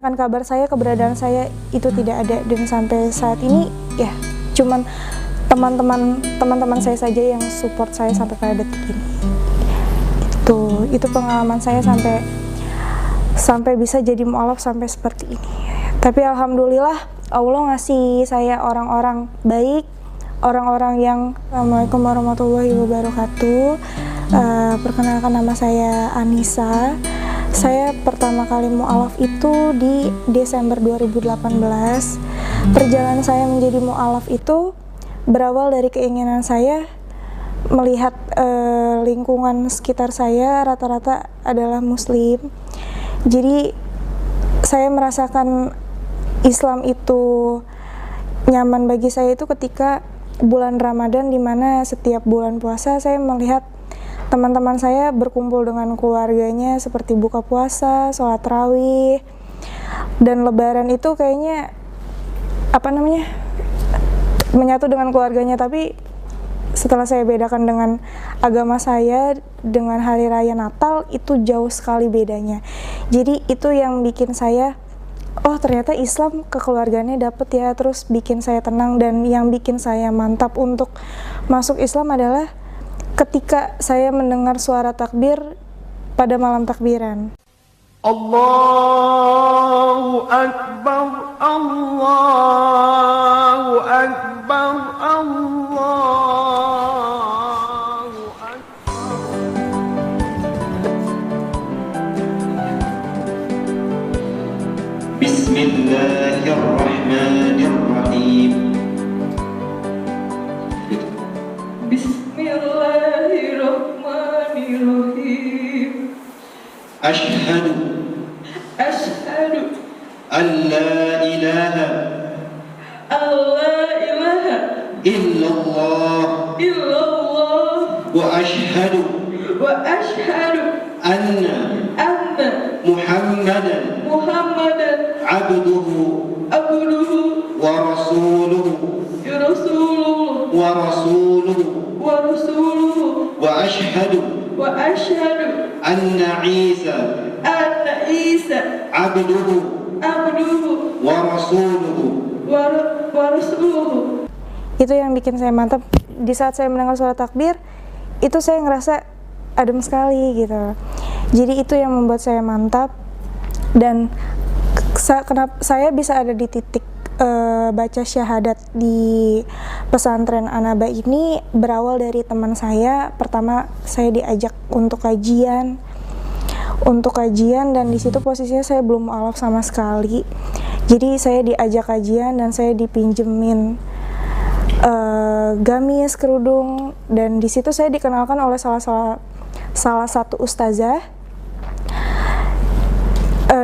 Kan kabar saya, keberadaan saya itu tidak ada, dan sampai saat ini ya cuman teman-teman saya saja yang support saya sampai pada detik ini. Itu pengalaman saya sampai bisa jadi mu'alaf sampai seperti ini. Tapi alhamdulillah Allah ngasih saya orang-orang baik, orang-orang yang Assalamualaikum warahmatullahi wabarakatuh. Perkenalkan, nama saya Anissa. Saya pertama kali mu'alaf itu di Desember 2018. Perjalanan saya menjadi mu'alaf itu berawal dari keinginan saya melihat lingkungan sekitar saya rata-rata adalah muslim. Jadi saya merasakan Islam itu nyaman bagi saya itu ketika bulan Ramadan, di mana setiap bulan puasa saya melihat teman-teman saya berkumpul dengan keluarganya seperti buka puasa, sholat tarawih, dan lebaran itu kayaknya menyatu dengan keluarganya. Tapi setelah saya bedakan dengan agama saya, dengan hari raya Natal, itu jauh sekali bedanya. Jadi itu yang bikin saya, oh ternyata Islam kekeluargaannya dapet ya, terus bikin saya tenang. Dan yang bikin saya mantap untuk masuk Islam adalah ketika saya mendengar suara takbir pada malam takbiran. Allahu Akbar, Allahu Akbar, Allahu Akbar. Bismillahirrahmanirrahim. Bismillahirrahmanirrahim. Ashhadu an la ilaha illallah wa ashhadu anna Muhammadan abduhu wa rasuluhu wa ashhadu anna Isa abduhu wa rasuluhu. Itu yang bikin saya mantap. Di saat saya mendengar suara takbir, itu saya ngerasa adem sekali gitu. Jadi itu yang membuat saya mantap. Dan kenapa saya bisa ada di titik baca syahadat di pesantren Anaba ini berawal dari teman saya. Pertama saya diajak untuk kajian, dan di situ posisinya saya belum mu'alaf sama sekali. Jadi saya diajak kajian dan saya dipinjemin gamis, kerudung, dan di situ saya dikenalkan oleh salah satu ustazah,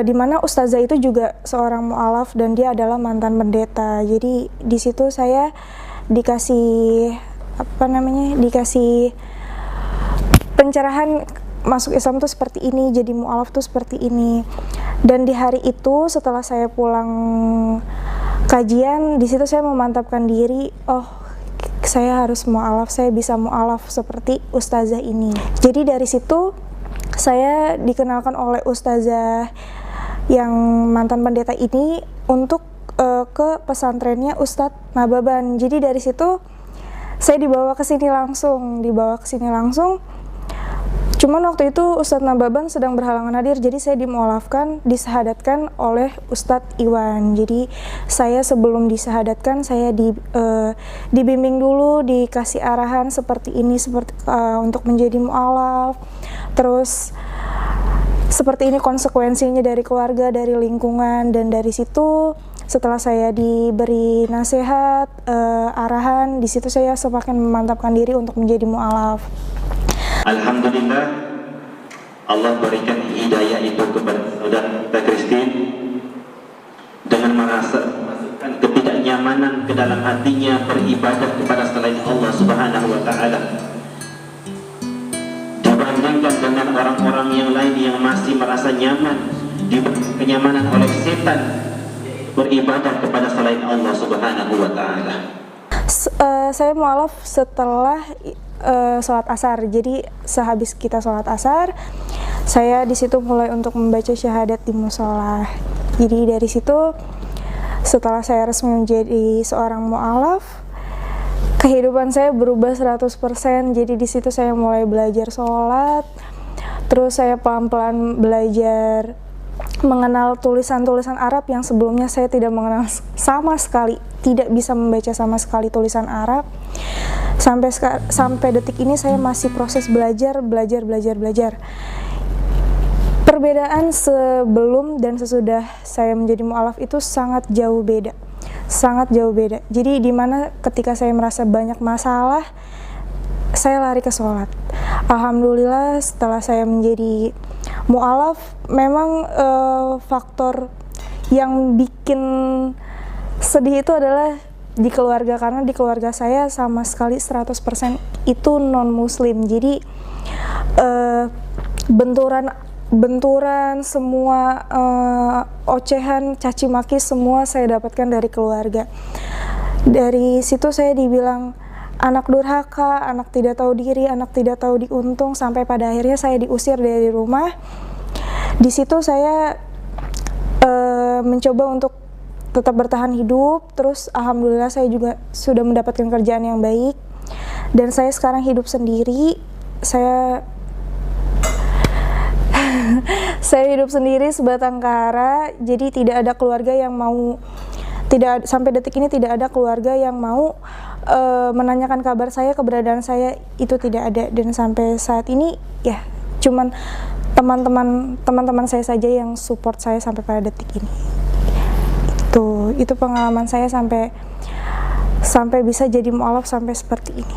di mana ustazah itu juga seorang mu'alaf dan dia adalah mantan pendeta. Jadi di situ saya dikasih pencerahan masuk Islam tuh seperti ini, jadi mu'alaf tuh seperti ini. Dan di hari itu setelah saya pulang kajian, di situ saya memantapkan diri, oh saya harus mu'alaf, saya bisa mu'alaf seperti ustazah ini. Jadi dari situ saya dikenalkan oleh ustazah yang mantan pendeta ini untuk ke pesantrennya Ustadz Nababan. Jadi dari situ saya dibawa ke sini langsung. Cuman waktu itu Ustadz Nababan sedang berhalangan hadir, jadi saya dimu'alafkan, disahadatkan oleh Ustadz Iwan. Jadi saya sebelum disahadatkan, saya dibimbing dulu, dikasih arahan seperti ini, untuk menjadi mu'alaf. Terus seperti ini konsekuensinya dari keluarga, dari lingkungan, dan dari situ setelah saya diberi nasihat, arahan, di situ saya semakin memantapkan diri untuk menjadi mu'alaf. Alhamdulillah, Allah berikan hidayah itu kepada saudara Christine dengan merasakan ketidaknyamanan ke dalam hatinya beribadah kepada selain Allah Subhanahu wa Ta'ala, dibandingkan dengan orang-orang yang lain yang masih merasa nyaman, diberi kenyamanan oleh setan beribadah kepada selain Allah Subhanahu wa Ta'ala. Saya mu'alaf setelah sholat asar. Jadi sehabis kita sholat asar, saya di situ mulai untuk membaca syahadat di musola. Jadi dari situ setelah saya resmi menjadi seorang mu'alaf, kehidupan saya berubah 100%. Jadi di situ saya mulai belajar sholat, terus saya pelan-pelan belajar mengenal tulisan-tulisan Arab yang sebelumnya saya tidak mengenal sama sekali, tidak bisa membaca sama sekali tulisan Arab. Sampai detik ini saya masih proses belajar. Perbedaan sebelum dan sesudah saya menjadi mu'alaf itu sangat jauh beda. Jadi dimana ketika saya merasa banyak masalah, saya lari ke sholat. Alhamdulillah setelah saya menjadi mu'alaf, memang faktor yang bikin sedih itu adalah di keluarga, karena di keluarga saya sama sekali 100% itu non muslim. Jadi benturan semua, ocehan, caci maki semua saya dapatkan dari keluarga. Dari situ saya dibilang anak durhaka, anak tidak tahu diri, anak tidak tahu diuntung, sampai pada akhirnya saya diusir dari rumah. Di situ saya mencoba untuk tetap bertahan hidup. Terus alhamdulillah saya juga sudah mendapatkan kerjaan yang baik, dan saya sekarang hidup sendiri. Saya hidup sendiri sebatang kara. Jadi tidak ada keluarga yang mau, sampai detik ini tidak ada keluarga yang mau menanyakan kabar saya, keberadaan saya itu tidak ada. Dan sampai saat ini ya cuman teman-teman saya saja yang support saya sampai pada detik ini. Itu pengalaman saya sampai bisa jadi mu'alaf sampai seperti ini.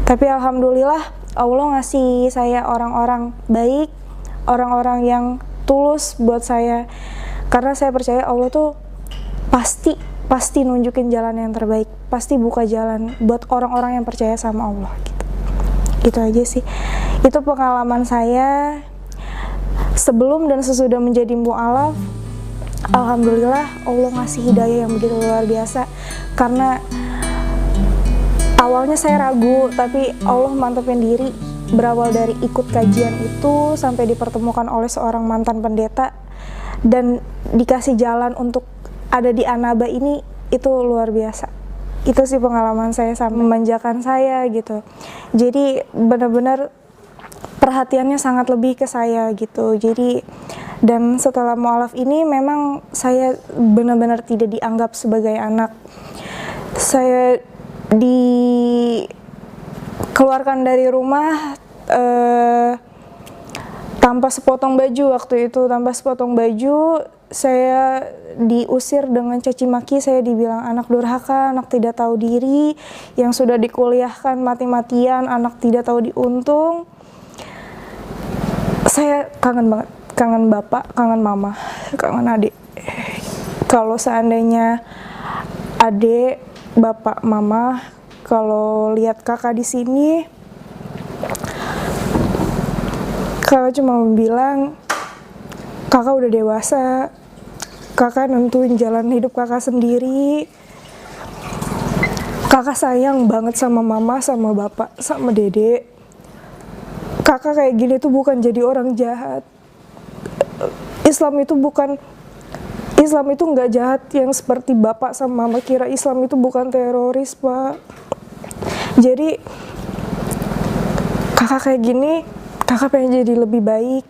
Tapi alhamdulillah Allah ngasih saya orang-orang baik, orang-orang yang tulus buat saya, karena saya percaya Allah tuh pasti nunjukin jalan yang terbaik, pasti buka jalan buat orang-orang yang percaya sama Allah gitu aja sih. Itu pengalaman saya sebelum dan sesudah menjadi mu'alaf. Alhamdulillah Allah ngasih hidayah yang begitu luar biasa, karena awalnya saya ragu, tapi Allah mantapin diri. Berawal dari ikut kajian itu sampai dipertemukan oleh seorang mantan pendeta dan dikasih jalan untuk ada di Anaba ini, itu luar biasa. Itu sih pengalaman saya, sampai memanjakan saya gitu. Jadi benar-benar perhatiannya sangat lebih ke saya gitu. Jadi, dan setelah mu'alaf ini memang saya benar-benar tidak dianggap sebagai anak. Saya dikeluarkan dari rumah tanpa sepotong baju waktu itu. Tanpa sepotong baju, saya diusir dengan caci maki. Saya dibilang anak durhaka, anak tidak tahu diri, yang sudah dikuliahkan mati-matian, anak tidak tahu diuntung. Saya kangen banget, kangen bapak, kangen mama, kangen adik. Kalau seandainya adik, bapak, mama, kalau lihat kakak di sini, kakak cuma bilang, kakak udah dewasa, kakak nentuin jalan hidup kakak sendiri. Kakak sayang banget sama mama, sama bapak, sama dedek. Kakak kayak gini tuh bukan jadi orang jahat. Islam itu nggak jahat yang seperti bapak sama mama kira. Islam itu bukan teroris, Pak. Jadi kakak kayak gini, kakak pengen jadi lebih baik.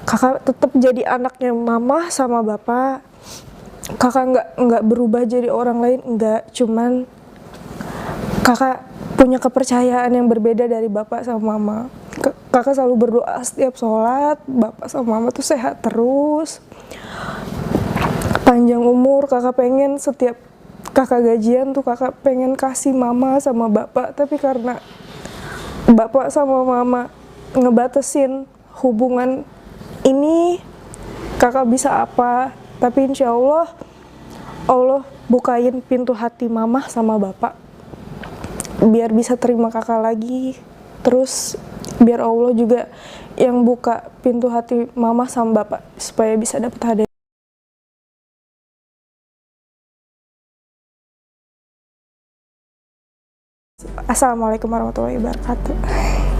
Kakak tetap jadi anaknya mama sama bapak. Kakak nggak berubah jadi orang lain, nggak. Cuman kakak punya kepercayaan yang berbeda dari bapak sama mama. Kakak selalu berdoa setiap sholat, bapak sama mama tuh sehat terus, panjang umur. Kakak pengen setiap kakak gajian tuh kakak pengen kasih mama sama bapak, tapi karena bapak sama mama ngebatasin hubungan ini, kakak bisa apa? Tapi insya Allah, Allah bukain pintu hati mama sama bapak biar bisa terima kakak lagi. Terus biar Allah juga yang buka pintu hati mama sama bapak supaya bisa dapat hadiah. Assalamualaikum warahmatullahi wabarakatuh.